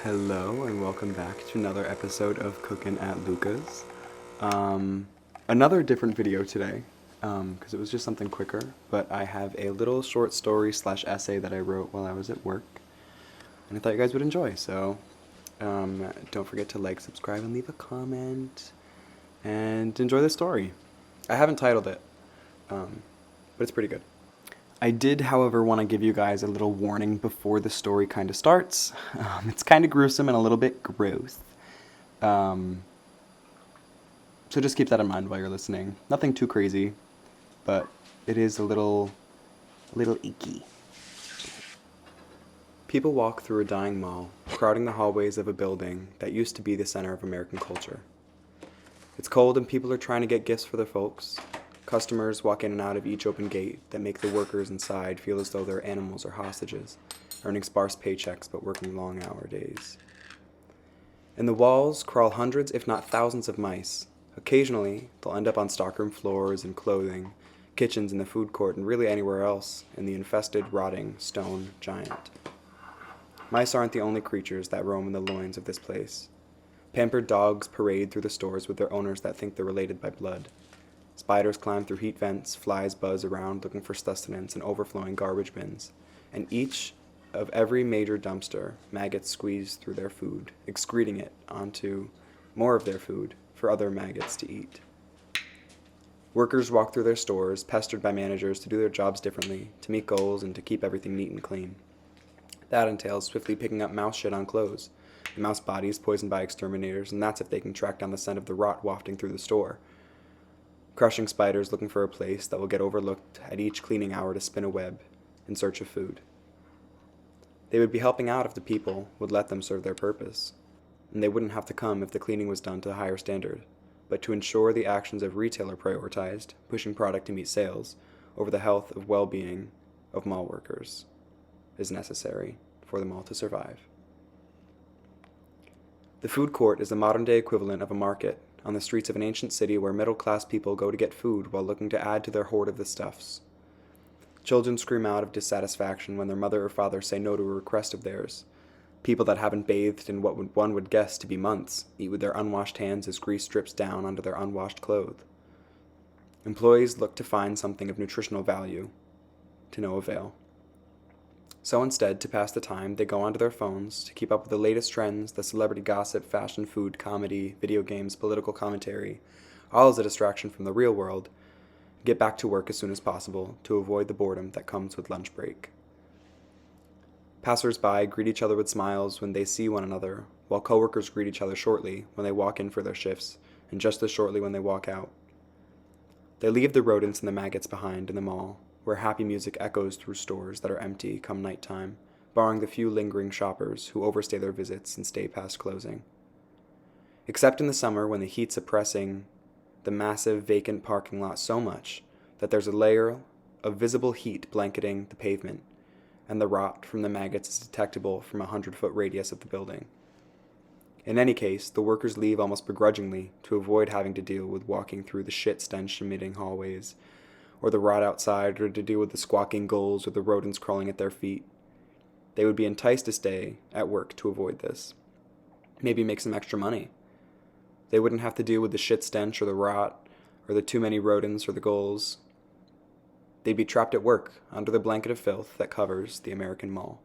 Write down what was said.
Hello and welcome back to another episode of Cookin' at Luca's. Another different video today, because it was just something quicker, but I have a little short story slash essay that I wrote while I was at work, and I thought you guys would enjoy, so don't forget to like, subscribe, and leave a comment, and enjoy the story. I haven't titled it, but it's pretty good. I did, however, want to give you guys a little warning before the story kind of starts. It's kind of gruesome and a little bit gross. So just keep that in mind while you're listening. Nothing too crazy, but it is a little icky. People walk through a dying mall, crowding the hallways of a building that used to be the center of American culture. It's cold and people are trying to get gifts for their folks. Customers walk in and out of each open gate that make the workers inside feel as though they're animals or hostages, earning sparse paychecks but working long-hour days. In the walls crawl hundreds, if not thousands, of mice. Occasionally, they'll end up on stockroom floors and clothing, kitchens in the food court, and really anywhere else in the infested, rotting stone giant. Mice aren't the only creatures that roam in the loins of this place. Pampered dogs parade through the stores with their owners that think they're related by blood. Spiders climb through heat vents, flies buzz around looking for sustenance in overflowing garbage bins, and each of every major dumpster, maggots squeeze through their food, excreting it onto more of their food for other maggots to eat. Workers walk through their stores, pestered by managers to do their jobs differently, to meet goals, and to keep everything neat and clean. That entails swiftly picking up mouse shit on clothes, the mouse bodies poisoned by exterminators, and that's if they can track down the scent of the rot wafting through the store. Crushing spiders looking for a place that will get overlooked at each cleaning hour to spin a web in search of food. They would be helping out if the people would let them serve their purpose, and they wouldn't have to come if the cleaning was done to a higher standard, but to ensure the actions of retail are prioritized, pushing product to meet sales, over the health of well-being of mall workers is necessary for the mall to survive. The food court is the modern-day equivalent of a market on the streets of an ancient city where middle-class people go to get food while looking to add to their hoard of the stuffs. Children scream out of dissatisfaction when their mother or father say no to a request of theirs. People that haven't bathed in what one would guess to be months eat with their unwashed hands as grease drips down onto their unwashed clothes. Employees look to find something of nutritional value, to no avail. So instead, to pass the time, they go onto their phones to keep up with the latest trends, the celebrity gossip, fashion, food, comedy, video games, political commentary, all as a distraction from the real world, get back to work as soon as possible to avoid the boredom that comes with lunch break. Passers-by greet each other with smiles when they see one another, while coworkers greet each other shortly when they walk in for their shifts, and just as shortly when they walk out. They leave the rodents and the maggots behind in the mall, where happy music echoes through stores that are empty come nighttime, barring the few lingering shoppers who overstay their visits and stay past closing. Except in the summer when the heat's oppressing the massive vacant parking lot so much that there's a layer of visible heat blanketing the pavement, and the rot from the maggots is detectable from a 100-foot radius of the building. In any case, the workers leave almost begrudgingly to avoid having to deal with walking through the shit stench-emitting hallways, or the rot outside, or to deal with the squawking gulls or the rodents crawling at their feet. They would be enticed to stay at work to avoid this. Maybe make some extra money. They wouldn't have to deal with the shit stench or the rot, or the too many rodents or the gulls. They'd be trapped at work under the blanket of filth that covers the American mall.